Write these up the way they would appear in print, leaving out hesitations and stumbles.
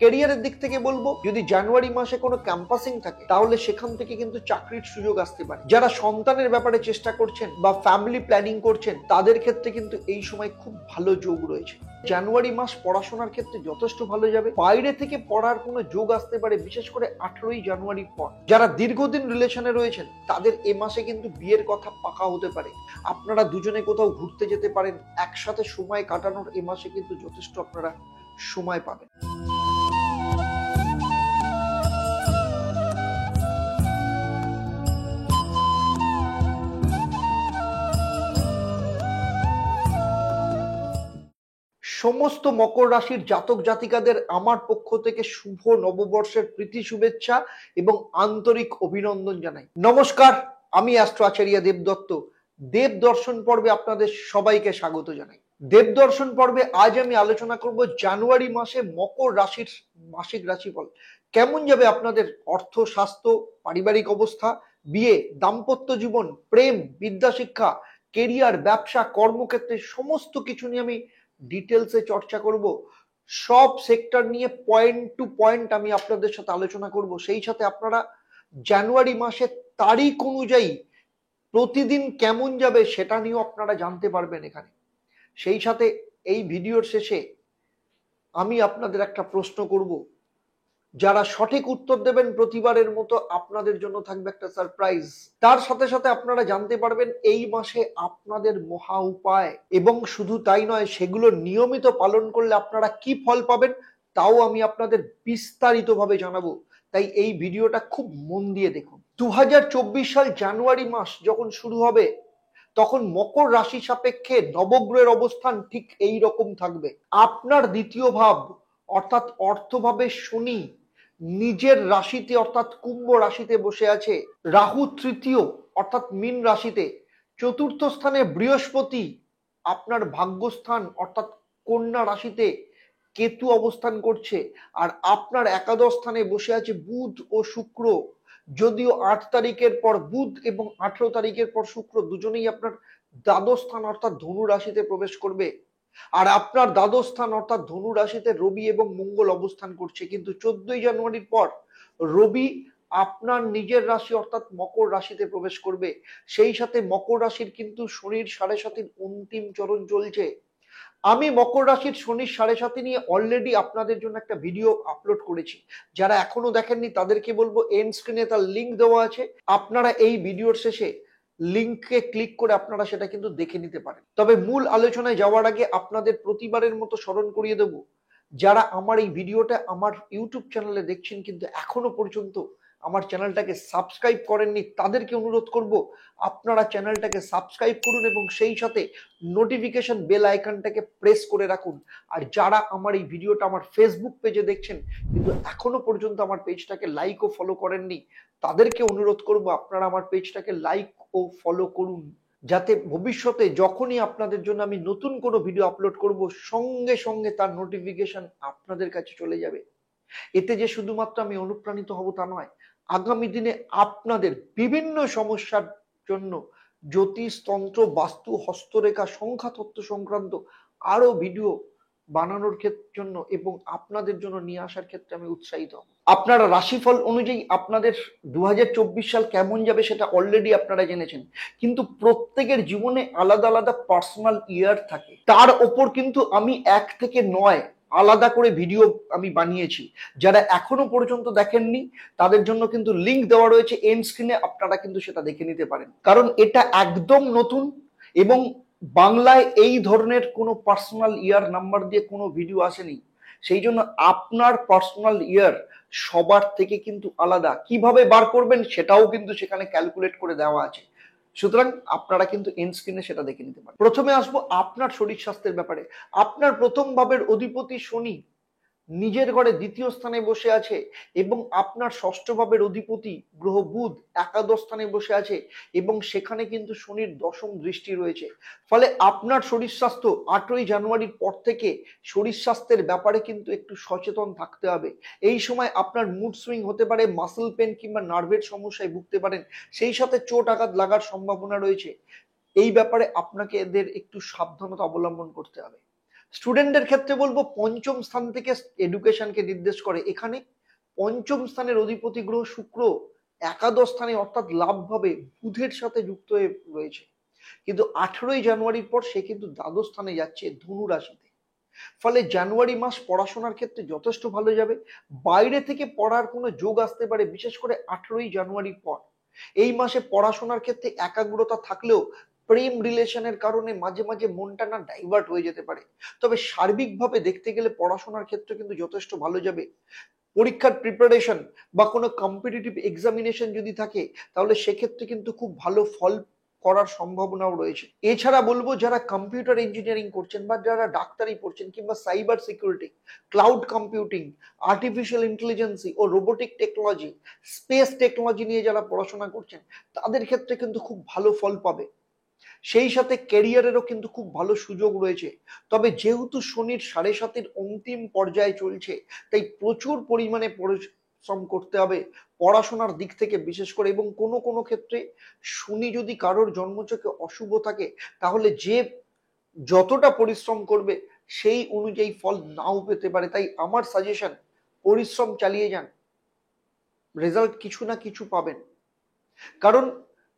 ক্যারিয়ারের দিক থেকে বলবো, যদি জানুয়ারি মাসে কোনো ক্যাম্পাসিং থাকে তাহলে সেখান থেকে কিন্তু চাকরির সুযোগ আসতে পারে। যারা সন্তানের ব্যাপারে চেষ্টা করছেন বা ফ্যামিলি প্ল্যানিং করছেন তাদের ক্ষেত্রে কিন্তু এই সময় খুব ভালো যোগ রয়েছে। জানুয়ারি মাস পড়াশোনার ক্ষেত্রে যথেষ্ট ভালো যাবে। বাইরে থেকে পড়ার কোনো যোগ আসতে পারে, বিশেষ করে 18ই জানুয়ারির পর। যারা দীর্ঘদিন রিলেশনে রয়েছেন তাদের এ মাসে কিন্তু বিয়ের কথা পাকা হতে পারে। আপনারা দুজনে কোথাও ঘুরতে যেতে পারেন, একসাথে সময় কাটানোর এ মাসে কিন্তু যথেষ্ট আপনারা সময় পাবেন। সমস্ত মকর রাশির জাতক জাতিকাদের আমার পক্ষ থেকে শুভ নববর্ষের প্রীতি শুভেচ্ছা এবং আন্তরিক অভিনন্দন জানাই। নমস্কার, আমি অ্যাস্ট্রো আচার্য দেবদত্ত। দেব দর্শন পর্বে আপনাদের সবাইকে স্বাগত জানাই। দেব দর্শন পর্বে আজ আমি আলোচনা করব জানুয়ারি মাসে মকর রাশির মাসিক রাশিফল কেমন যাবে। আপনাদের অর্থ, স্বাস্থ্য, পারিবারিক অবস্থা, বিয়ে, দাম্পত্য জীবন, প্রেম, বিদ্যা শিক্ষা, কেরিয়ার, ব্যবসা, কর্মক্ষেত্রে সমস্ত কিছু নিয়ে আমি ডিটেলসে চর্চা করব। সব সেক্টর নিয়ে পয়েন্ট টু পয়েন্ট আমি আপনাদের সাথে আলোচনা করব। সেই সাথে আপনারা জানুয়ারি মাসের তারিখ অনুযায়ী প্রতিদিন কেমন যাবে সেটা নিয়েও আপনারা জানতে পারবেন এখানে। সেই সাথে এই ভিডিওর শেষে আমি আপনাদের একটা প্রশ্ন করব, যারা সঠিক উত্তর দেবেন প্রতিবারের মতো আপনাদের জন্য থাকবে একটা সারপ্রাইজ। তার সাথে সাথে আপনারা জানতে পারবেন এই মাসে আপনাদের মহা উপায়, এবং শুধু তাই নয়, সেগুলো নিয়মিত পালন করলে আপনারা কি ফল পাবেন তাও আমি আপনাদের বিস্তারিতভাবে জানাবো। তাই এই ভিডিওটা খুব মন দিয়ে দেখুন। 2024 সাল জানুয়ারি মাস যখন শুরু হবে তখন মকর রাশি সাপেক্ষে নবগ্রহের অবস্থান ঠিক এই রকম থাকবে। আপনার দ্বিতীয় ভাব অর্থাৎ অর্থভাবে শনি নিজের রাশিতে অর্থাৎ কুম্ভ রাশিতে বসে আছে। রাহু তৃতীয় অর্থাৎ মীন রাশিতে। চতুর্থ স্থানে বৃহস্পতি আপনার ভাগ্যস্থান অর্থাৎ কন্যা রাশিতে কেতু অবস্থান করছে। আর আপনার একাদশ স্থানে বসে আছে বুধ ও শুক্র। যদিও 8 তারিখের পর বুধ এবং 18 তারিখের পর শুক্র দুজনেই আপনার দ্বাদশ স্থান অর্থাৎ ধনু রাশিতে প্রবেশ করবে। আর আপনার দ্বাদশ স্থান অর্থাৎ ধনু রাশিতে রবি এবং মঙ্গল অবস্থান করছে। কিন্তু 14ই জানুয়ারির পর রবি আপনার নিজের রাশি অর্থাৎ মকর রাশিতে প্রবেশ করবে। সেই সাথে মকর রাশির কিন্তু শনির 7.5 অন্তিম চরণ চলছে। আমি মকর রাশির শনির 7.5 নিয়ে অলরেডি আপনাদের জন্য একটা ভিডিও আপলোড করেছি। যারা এখনো দেখেননি তাদেরকে বলবো এন্ড স্ক্রিনে তার লিঙ্ক দেওয়া আছে, আপনারা এই ভিডিওর শেষে লিঙ্কে ক্লিক করে আপনারা সেটা কিন্তু দেখে নিতে পারেন। তবে মূল আলোচনায় যাওয়ার আগে আপনাদের প্রতিবারের মতো স্মরণ করিয়ে দেব, যারা আমার এই ভিডিওটা আমার ইউটিউব চ্যানেলে দেখছেন কিন্তু এখনো পর্যন্ত আমার চ্যানেলটাকে সাবস্ক্রাইব করেননি, তাদেরকে অনুরোধ করব আপনারা চ্যানেলটাকে সাবস্ক্রাইব করুন এবং সেই সাথে নোটিফিকেশন বেল আইকনটাকে প্রেস করে রাখুন। আর যারা আমার এই ভিডিওটা আমার ফেসবুক পেজে দেখছেন কিন্তু এখনো পর্যন্ত আমার পেজটাকে লাইক ও ফলো করেননি, তাদেরকে অনুরোধ করব আপনারা আমার পেজটাকে লাইক ও ফলো করুন, যাতে ভবিষ্যতে যখনই আপনাদের জন্য আমি নতুন কোনো ভিডিও আপলোড করব সঙ্গে সঙ্গে তার নোটিফিকেশন আপনাদের কাছে চলে যাবে। এতে যে শুধুমাত্র আমি অনুপ্রাণিত হব তা নয়, আগামী দিনে আপনাদের বিভিন্ন সমস্যার জন্য জ্যোতিষ, তন্ত্র, বাস্তু, হস্তরেখা, সংখ্যাতত্ত্ব সংক্রান্ত আরো ভিডিও বানানোর জন্য এবং আপনাদের জন্য নিয়ে আসার ক্ষেত্রে আমি উৎসাহিত হব। আপনারা রাশিফল অনুযায়ী আপনাদের 2024 সাল কেমন যাবে সেটা অলরেডি আপনারা জেনেছেন, কিন্তু প্রত্যেকের জীবনে আলাদা আলাদা পার্সোনাল ইয়ার থাকে। তার ওপর কিন্তু আমি 1 থেকে 9 আলাদা করে ভিডিও আমি বানিয়েছি। যারা এখনো পর্যন্ত দেখেননি তাদের জন্য কিন্তু লিংক দেওয়া রয়েছে এন্ড স্ক্রিনে, আপনারা কিন্তু সেটা দেখে নিতে পারেন। কারণ এটা একদম নতুন এবং বাংলায় এই ধরনের কোনো পার্সোনাল ইয়ার নাম্বার দিয়ে কোনো ভিডিও আসেনি। সেই জন্য আপনার পার্সোনাল ইয়ার সবার থেকে কিন্তু আলাদা। কিভাবে বার করবেন সেটাও কিন্তু সেখানে ক্যালকুলেট করে দেওয়া আছে। সুতরাং আপনারা কিন্তু এন্ড স্ক্রিনে সেটা দেখে নিতে পারেন। প্রথমে আসবো আপনার শরীর স্বাস্থ্যের ব্যাপারে। আপনার প্রথম ভাবের অধিপতি শনি নিজের ঘরে দ্বিতীয় স্থানে বসে আছে এবং আপনার ষষ্ঠ ভাবের অধিপতি গ্রহ বুধ একাদশ স্থানে বসে আছে এবং সেখানে কিন্তু শনির দশম দৃষ্টি রয়েছে। ফলে আপনার শরীর স্বাস্থ্য 8ই জানুয়ারির পর থেকে শরীর স্বাস্থ্যের ব্যাপারে কিন্তু একটু সচেতন থাকতে হবে। এই সময় আপনার মুড সুইং হতে পারে, মাসল পেন কিংবা নার্ভের সমস্যায় ভুগতে পারেন, সেই সাথে চোট আঘাত লাগার সম্ভাবনা রয়েছে। এই ব্যাপারে আপনাকে এদের একটু সাবধানতা অবলম্বন করতে হবে। স্টুডেন্টদের ক্ষেত্রে বলবো পঞ্চম স্থান থেকে এডুকেশনকে নির্দেশ করে। এখানে পঞ্চম স্থানের অধিপতি গ্রহ শুক্র একাদশ স্থানে অর্থাৎ লাভ ভাবে বুধের সাথে যুক্ত হয়ে রয়েছে, কিন্তু 18ই জানুয়ারির পর সে কিন্তু দ্বাদশ স্থানে যাচ্ছে ধনু রাশিতে। ফলে জানুয়ারি মাস পড়াশোনার ক্ষেত্রে যথেষ্ট ভালো যাবে। বাইরে থেকে পড়ার কোনো যোগ আসতে পারে, বিশেষ করে 18ই জানুয়ারির পর। এই মাসে পড়াশোনার ক্ষেত্রে একাগ্রতা থাকলেও প্রেম রিলেশনের কারণে মাঝে মাঝে মনটা না ডাইভার্ট হয়ে যেতে পারে। তবে সার্বিকভাবে দেখতে গেলে পড়াশোনার ক্ষেত্রে কিন্তু যথেষ্ট ভালো যাবে। পরীক্ষার প্রিপারেশন বা কোনো কম্পিটিটিভ এক্সামিনেশন যদি থাকে, তাহলে সেক্ষেত্রে কিন্তু খুব ভালো ফল করার সম্ভাবনাও রয়েছে। এছাড়া বলবো যারা কম্পিউটার ইঞ্জিনিয়ারিং করছেন বা যারা ডাক্তারি পড়ছেন কিংবা cyber security, cloud computing, artificial intelligence ও রোবোটিক টেকনোলজি, স্পেস টেকনোলজি নিয়ে যারা পড়াশোনা করছেন, তাদের ক্ষেত্রে কিন্তু খুব ভালো ফল পাবে। সেই সাথে ক্যারিয়ারেরও কিন্তু খুব ভালো সুযোগ রয়েছে। তবে যেহেতু শনির 7.5-এর অন্তিম পর্যায়ে চলছে, তাই প্রচুর পরিমাণে পরিশ্রম করতে হবে পড়াশোনার দিক থেকে বিশেষ করে। এবং কোনো কোনো ক্ষেত্রে শনি যদি কারোর জন্মছকে অশুভ থাকে, তাহলে যে যতটা পরিশ্রম করবে সেই অনুযায়ী ফল নাও পেতে পারে। তাই আমার সাজেশন, পরিশ্রম চালিয়ে যান, রেজাল্ট কিছু না কিছু পাবেন। কারণ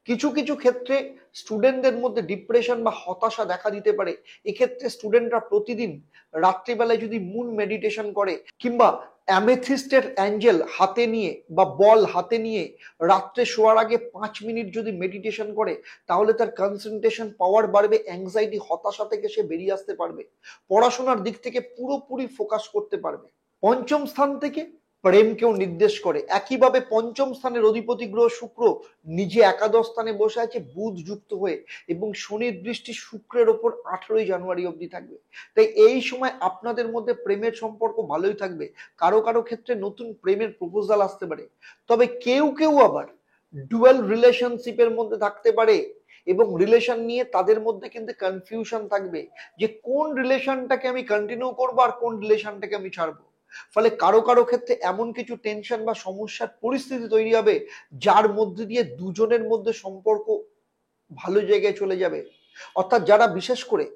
কিছু কিছু ক্ষেত্রে স্টুডেন্টদের মধ্যে ডিপ্রেশন বা হতাশা দেখা দিতে পারে। এক্ষেত্রে স্টুডেন্টরা প্রতিদিন রাত্রিবেলায় যদি মুন মেডিটেশন করে কিংবা অ্যামেথিস্টের অ্যাঞ্জেল হাতে নিয়ে বা বল হাতে নিয়ে রাত্রে শোয়ার আগে 5 মিনিট যদি মেডিটেশন করে, তাহলে তার কনসেন্ট্রেশন পাওয়ার বাড়বে, অ্যাংজাইটি হতাশা থেকে সে বেরিয়ে আসতে পারবে, পড়াশোনার দিক থেকে পুরোপুরি ফোকাস করতে পারবে। পঞ্চম স্থান থেকে প্রেমকেও নির্দেশ করে। একইভাবে পঞ্চম স্থানের অধিপতি গ্রহ শুক্র নিজে একাদশ স্থানে বসে আছে বুধ যুক্ত হয়ে, এবং শনির দৃষ্টি শুক্রের ওপর 18ই জানুয়ারি অবধি থাকবে। তাই এই সময় আপনাদের মধ্যে প্রেমের সম্পর্ক ভালোই থাকবে। কারো কারো ক্ষেত্রে নতুন প্রেমের প্রপোজাল আসতে পারে। তবে কেউ কেউ আবার ডুয়াল রিলেশনশিপের মধ্যে থাকতে পারে, এবং রিলেশন নিয়ে তাদের মধ্যে কিন্তু কনফিউশন থাকবে যে কোন রিলেশনটাকে আমি কন্টিনিউ করবো আর কোন রিলেশনটাকে আমি ছাড়বো। ফলে কারো কারো ক্ষেত্রে এমন কিছু টেনশন বা সমস্যার পরিস্থিতি তৈরি হবে, যার মধ্যে দিয়ে দুজনের মধ্যে সম্পর্ক ভালো জায়গায় চলে যাবে। অর্থাৎ যারা বিশেষ করে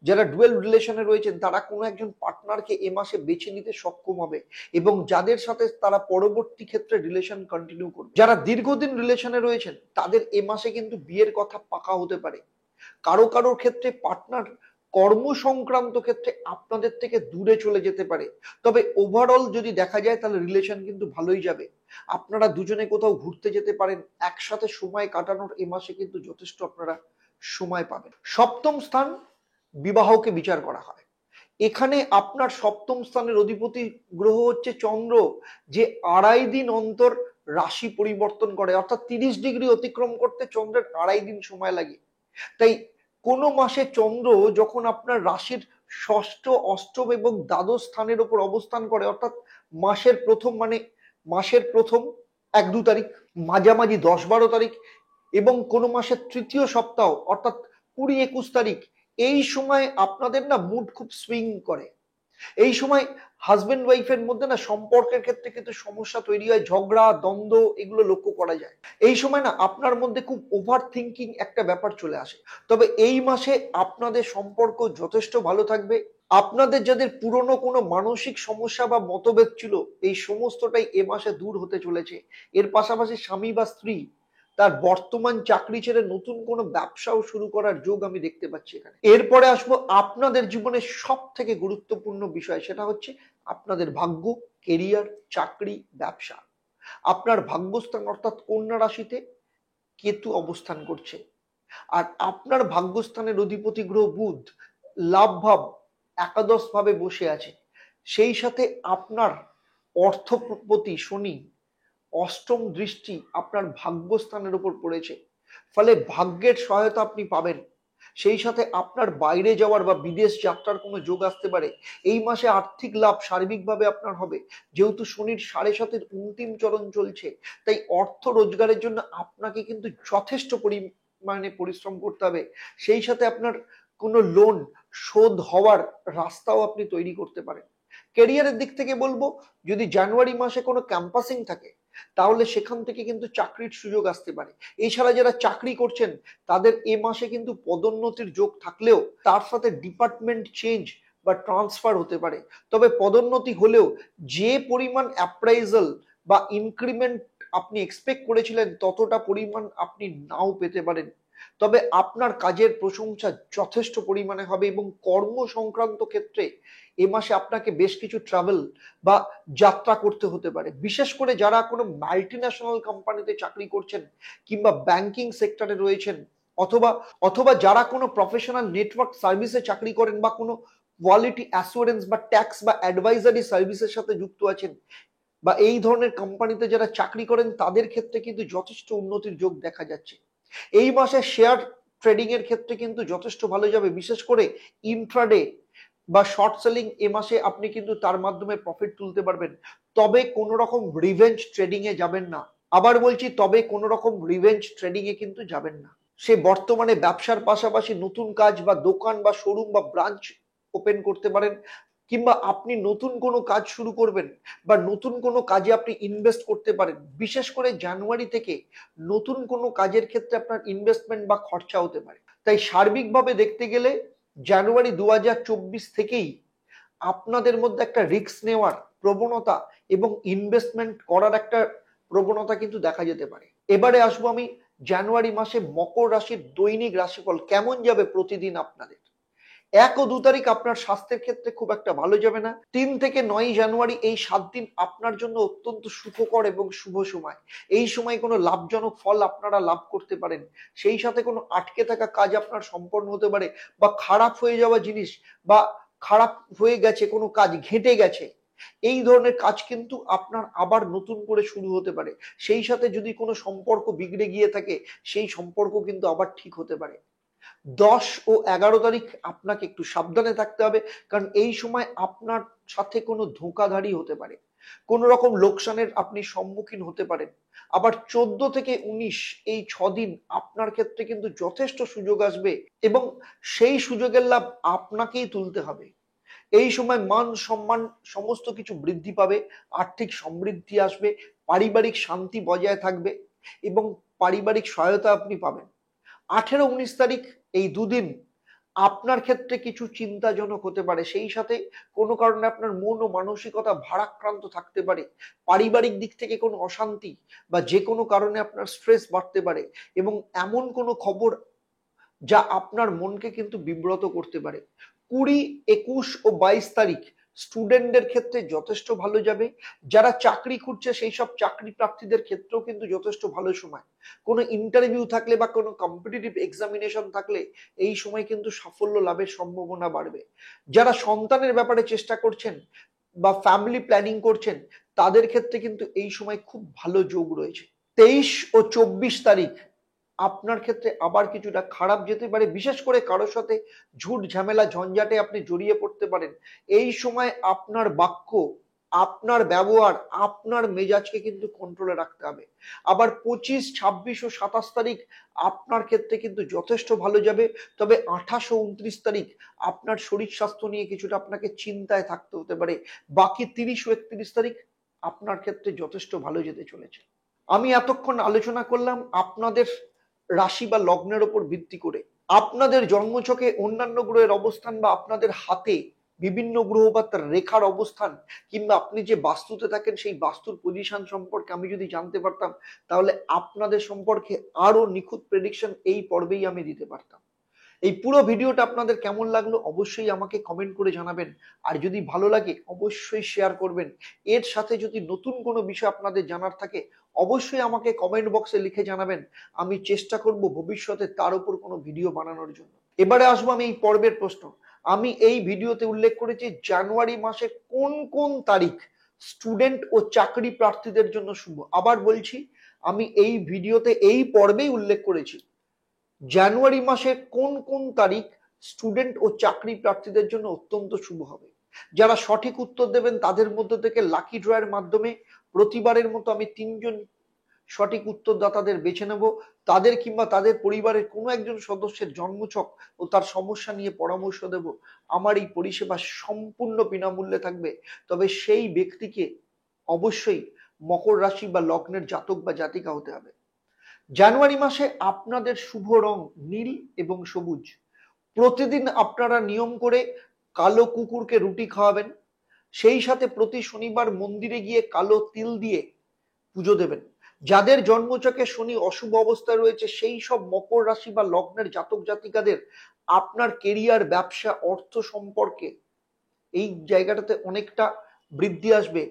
যারা ডুয়েল রিলেশনে রয়েছেন, তারা কোনো একজন পার্টনারকে এ মাসে বেছে নিতে সক্ষম হবে, এবং যাদের সাথে তারা পরবর্তী ক্ষেত্রে রিলেশন কন্টিনিউ করবে। যারা দীর্ঘদিন রিলেশনে রয়েছেন, তাদের এ মাসে কিন্তু বিয়ের কথা পাকা হতে পারে। কারো কারোর ক্ষেত্রে পার্টনার কর্ম সংক্রান্ত ক্ষেত্রে আপনাদের থেকে দূরে চলে যেতে পারে। তবে ওভারঅল যদি দেখা যায়, তাহলে রিলেশন কিন্তু ভালোই যাবে। আপনারা দুজনে কোথাও ঘুরতে যেতে পারেন, একসাথে সময় কাটানোর এ মাসে কিন্তু যথেষ্ট আপনারা সময় পাবেন। সপ্তম স্থান বিবাহকে বিচার করা হয়। এখানে আপনার সপ্তম স্থানের অধিপতি গ্রহ হচ্ছে চন্দ্র, যে 2.5 দিন অন্তর রাশি পরিবর্তন করে। অর্থাৎ 30 ডিগ্রি অতিক্রম করতে চন্দ্রের 2.5 দিন সময় লাগে। তাই কোন মাসে চন্দ্র যখন আপনার রাশির ষষ্ঠ, অষ্টম এবং দ্বাদশ স্থানের উপর অবস্থান করে, অর্থাৎ মাসের প্রথম 1-2 তারিখ, মাঝামাঝি 10-12 তারিখ, এবং কোন মাসের তৃতীয় সপ্তাহ অর্থাৎ 20-21 তারিখ, এই সময় আপনাদের না মুড খুব সুইং করে। এই সময় হাজবেন্ড ওয়াইফের মধ্যে না সম্পর্কের ক্ষেত্রে কিন্তু সমস্যা তৈরি হয়, ঝগড়া দ্বন্দ্ব এগুলো লক্ষ্য করা যায়। এই সময় না আপনার মধ্যে খুব ওভার থিঙ্কিং একটা ব্যাপার চলে আসে। তবে এই মাসে আপনাদের সম্পর্ক যথেষ্ট ভালো থাকবে। আপনাদের যাদের পুরনো কোনো মানসিক সমস্যা বা মতভেদ ছিল, এই সমস্তটাই এ মাসে দূর হতে চলেছে। এর পাশাপাশি স্বামী বা স্ত্রী তার বর্তমান চাকরি ছেড়ে নতুন কোনো ব্যবসাও শুরু করার যোগ আমি দেখতে পাচ্ছি এখানে। এরপরে আসবো আপনাদের জীবনের সব থেকে গুরুত্বপূর্ণ বিষয়, সেটা হচ্ছে আপনাদের ভাগ্য, কেরিয়ার, চাকরি, ব্যবসা। আপনার ভাগ্যস্থান অর্থাৎ কন্যা রাশিতে কেতু অবস্থান করছে, আর আপনার ভাগ্যস্থানের অধিপতি গ্রহ বুধ লাভ ভাব একাদশ ভাবে বসে আছে। সেই সাথে আপনার অর্থপতি শনি অষ্টম দৃষ্টি আপনার ভাগ্যস্থানের উপর পড়েছে। ফলে ভাগ্যের সহায়তা আপনি পাবেন। সেই সাথে আপনার বাইরে যাওয়ার বা বিদেশ যাত্রার কোনো যোগ আসতে পারে। এই মাসে আর্থিক লাভ সার্বিকভাবে আপনার হবে। যেহেতু শনির 7.5-এর অন্তিম চরণ চলছে, তাই অর্থ রোজগারের জন্য আপনাকে কিন্তু যথেষ্ট পরিমাণে পরিশ্রম করতে হবে। সেই সাথে আপনার কোনো লোন শোধ হওয়ার রাস্তাও আপনি তৈরি করতে পারেন। ক্যারিয়ারের দিক থেকে বলবো, যদি জানুয়ারি মাসে কোনো ক্যাম্পাসিং থাকে, তাহলে সেখান থেকে কিন্তু চাকরির সুযোগ আসতে পারে। এছাড়া যারা চাকরি করছেন, তাদের এ মাসে কিন্তু পদোন্নতির যোগ থাকলেও তার সাথে ডিপার্টমেন্ট চেঞ্জ বা ট্রান্সফার হতে পারে। তবে পদোন্নতি হলেও যে পরিমাণ অ্যাপ্রাইজাল বা ইনক্রিমেন্ট আপনি এক্সপেক্ট করেছিলেন ততটা পরিমাণ আপনি নাও পেতে পারেন। তবে আপনার কাজের প্রশংসা যথেষ্ট পরিমাণে হবে এবং কর্ম সংক্রান্ত ক্ষেত্রে এ মাসে আপনাকে বেশ কিছু ট্রাভেল বা যাত্রা করতে হতে পারে। বিশেষ করে যারা কোনো মাল্টিন্যাশনাল কোম্পানিতে চাকরি করছেন কিংবা ব্যাংকিং সেক্টরে রয়েছেন, অথবা অথবা যারা কোনো প্রফেশনাল নেটওয়ার্ক সার্ভিসে চাকরি করেন বা কোনো কোয়ালিটি অ্যাসুরেন্স বা ট্যাক্স বা অ্যাডভাইজারি সার্ভিসের সাথে যুক্ত আছেন, বা এই ধরনের কোম্পানিতে যারা চাকরি করেন তাদের ক্ষেত্রে কিন্তু যথেষ্ট উন্নতির যোগ দেখা যাচ্ছে। এই মাসে শেয়ার ট্রেডিং এর ক্ষেত্রে কিন্তু যথেষ্ট ভালো যাবে। বিশেষ করে ইন্ট্রাডে বা শর্ট সেলিং এ মাসে আপনি কিন্তু তার মাধ্যমে প্রফিট তুলতে পারবেন। তবে কোনো রকম রিভেঞ্জ ট্রেডিং এ যাবেন না। আবার বলছি, তবে কোনো রকম রিভেঞ্জ ট্রেডিং এ কিন্তু যাবেন না। সে বর্তমানে ব্যবসার পাশাপাশি নতুন কাজ বা দোকান বা শোরুম বা ব্রাঞ্চ ওপেন করতে পারেন, কিংবা আপনি নতুন কোনো কাজ শুরু করবেন বা নতুন কোনো কাজে আপনি ইনভেস্ট করতে পারেন। বিশেষ করে জানুয়ারি থেকে নতুন কোনো কাজের ক্ষেত্রে আপনার ইনভেস্টমেন্ট বা খরচা হতে পারে। তাই সার্বিকভাবে দেখতে গেলে জানুয়ারি 2024 থেকেই আপনাদের মধ্যে একটা রিস্ক নেওয়ার প্রবণতা এবং ইনভেস্টমেন্ট করার একটা প্রবণতা কিন্তু দেখা যেতে পারে। এবারে আসবো আমি জানুয়ারি মাসে মকর রাশির দৈনিক রাশিফল কেমন যাবে প্রতিদিন আপনাদের। 1 ও 2 তারিখ আপনার স্বাস্থ্যের ক্ষেত্রে খুব একটা ভালো যাবে না। 3 থেকে 9 জানুয়ারি এই 7 দিন আপনার জন্য অত্যন্ত সুখকর এবং শুভ সময়। এই সময় কোনো লাভজনক ফল আপনারা লাভ করতে পারেন। সেই সাথে কোনো আটকে থাকা কাজ আপনার সম্পন্ন হতে পারে, বা খারাপ হয়ে যাওয়া জিনিস বা খারাপ হয়ে গেছে কোনো কাজ, ঘেঁটে গেছে, এই ধরনের কাজ কিন্তু আপনার আবার নতুন করে শুরু হতে পারে। সেই সাথে যদি কোনো সম্পর্ক বিগড়ে গিয়ে থাকে সেই সম্পর্ক কিন্তু আবার ঠিক হতে পারে। 10 ও 11 তারিখ আপনাকে একটু সাবধানে থাকতে হবে, কারণ এই সময় আপনার সাথে কোনো ধোঁকাধাড়ি হতে পারে, কোন রকম লোকসানের আপনি সম্মুখীন হতে পারেন। আবার 14 থেকে 19 এই 6 দিন আপনার ক্ষেত্রে কিন্তু যথেষ্ট সুযোগ আসবে এবং সেই সুযোগের লাভ আপনাকেই তুলতে হবে। এই সময় মান সম্মান সমস্ত কিছু বৃদ্ধি পাবে, আর্থিক সমৃদ্ধি আসবে, পারিবারিক শান্তি বজায় থাকবে এবং পারিবারিক সহায়তা আপনি পাবেন। 18-19 তারিখ এই দুদিন আপনার ক্ষেত্রে কিছু চিন্তাজনক হতে পারে। সেই সাথে কোনো কারণে আপনার মন ও মানসিকতা ভারাক্রান্ত থাকতে পারে। পারিবারিক দিক থেকে কোনো অশান্তি বা যে কোনো কারণে আপনার স্ট্রেস বাড়তে পারে এবং এমন কোনো খবর যা আপনার মনকে কিন্তু বিব্রত করতে পারে। 20, 21 ও 22 তারিখ স্টুডেন্টদের ক্ষেত্রে যথেষ্ট ভালো যাবে। যারা চাকরি খুঁজছে সেই সব চাকরি প্রার্থীদের ক্ষেত্রেও কিন্তু যথেষ্ট ভালো সময়। কোনো ইন্টারভিউ থাকলে বা কোনো কম্পিটিটিভ এক্সামিনেশন থাকলে এই সময় কিন্তু সাফল্য লাভের সম্ভাবনা বাড়বে। যারা সন্তানের ব্যাপারে চেষ্টা করছেন বা ফ্যামিলি প্ল্যানিং করছেন তাদের ক্ষেত্রে কিন্তু এই সময় খুব ভালো যোগ রয়েছে। 23 ও 24 তারিখ আপনার ক্ষেত্রে আবার কিছুটা খারাপ যেতে পারে। বিশেষ করে কারোর সাথে ঝুট ঝামেলা ঝঞ্ঝাটে আপনি জড়িয়ে পড়তে পারেন। এই সময় আপনার বাক্য, আপনার ব্যবহার, আপনার মেজাজকে কিন্তু কন্ট্রোলে রাখতে হবে। আবার 25, 26 ও 27 তারিখ আপনার ক্ষেত্রে কিন্তু যথেষ্ট ভালো যাবে। তবে 28 ও 29 তারিখ আপনার শরীর স্বাস্থ্য নিয়ে কিছুটা আপনাকে চিন্তায় থাকতে হতে পারে। বাকি 30 ও 31 তারিখ আপনার ক্ষেত্রে যথেষ্ট ভালো যেতে চলেছে। আমি এতক্ষণ আলোচনা করলাম আপনাদের রাশি বা লগ্নের উপর ভিত্তি করে। আপনাদের জন্মছকে অন্যান্য গ্রহের অবস্থান বা আপনাদের হাতে বিভিন্ন গ্রহ বা তার রেখার অবস্থান, কিংবা আপনি যে বাস্তুতে থাকেন সেই বাস্তুর পজিশন সম্পর্কে আমি যদি জানতে পারতাম তাহলে আপনাদের সম্পর্কে আরো নিখুঁত প্রেডিকশন এই পর্বেই আমি দিতে পারতাম। এই পুরো ভিডিওটা আপনাদের কেমন লাগলো অবশ্যই আমাকে কমেন্ট করে জানাবেন। আর যদি ভালো লাগে অবশ্যই শেয়ার করবেন। এর সাথে যদি নতুন কোনো বিষয় আপনাদের জানার থাকে অবশ্যই আমাকে কমেন্ট বক্সে লিখে জানাবেন। আমি চেষ্টা করব ভবিষ্যতে তার উপর কোনো ভিডিও বানানোর জন্য। এবারে আসবো আমি এই পর্বের প্রশ্ন। আমি এই ভিডিওতে উল্লেখ করেছি জানুয়ারি মাসে কোন কোন তারিখ স্টুডেন্ট ও চাকরি প্রার্থীদের জন্য শুভ। আবার বলছি, আমি এই ভিডিওতে এই পর্বেই উল্লেখ করেছি জানুয়ারি মাসে কোন কোন তারিখ স্টুডেন্ট ও চাকরি প্রার্থীদের জন্য অত্যন্ত শুভ হবে। যারা সঠিক উত্তর দেবেন তাদের মধ্য থেকে লাকি ড্রয়ের মাধ্যমে প্রতিবারের মতো আমি 3 জন সঠিক উত্তরদাতাদের বেছে নেব। তাদের কিংবা তাদের পরিবারের কোনো একজন সদস্যের জন্মছক ও তার সমস্যা নিয়ে পরামর্শ দেব। আমার এই পরিষেবা সম্পূর্ণ বিনামূল্যে থাকবে। তবে সেই ব্যক্তিকে অবশ্যই মকর রাশি বা লগ্নের জাতক বা জাতিকা হতে হবে। জানুয়ারি মাসে আপনাদের শুভ রং নীল এবং সবুজ। প্রতিদিন আপনারা নিয়ম করে কালো কুকুরকে রুটি খাওয়াবেন, সেই সাথে প্রতি শনিবার মন্দিরে গিয়ে কালো তিল দিয়ে পুজো দেবেন। যাদের জন্মছকে শনি অশুভ অবস্থায় রয়েছে সেই সব মকর রাশি বা লগ্নের জাতক জাতিকাদের আপনার কেরিয়ার, ব্যবসা, অর্থ সম্পর্কে এই জায়গাটাতে অনেকটা বৃদ্ধি আসবে,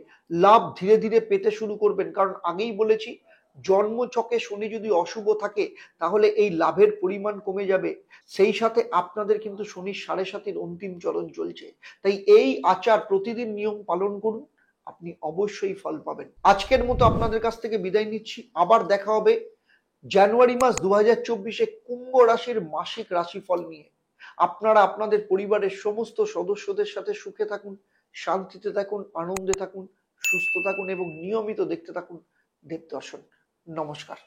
লাভ ধীরে ধীরে পেতে শুরু করবেন। কারণ আগেই বলেছি, জন্মছকে শনি যদি অশুভ থাকে তাহলে এই লাভের পরিমাণ কমে যাবে। সেই সাথে আপনাদের কিন্তু শনির ৭.৫-র অন্তিম চরণ চলছে। তাই এই আচার প্রতিদিন নিয়ম পালন করুন, আপনি অবশ্যই ফল পাবেন। আজকের মতো আপনাদের কাছ থেকে বিদায় নিচ্ছি। আবার দেখা হবে জানুয়ারি মাস ২০২৪-এ কুম্ভ রাশির মাসিক রাশিফল নিয়ে। আপনারা আপনাদের পরিবারের সমস্ত সদস্যদের সাথে সুখে থাকুন, শান্তিতে থাকুন, আনন্দে থাকুন, সুস্থ থাকুন এবং নিয়মিত দেখতে থাকুন দেবদর্শন। নমস্কার।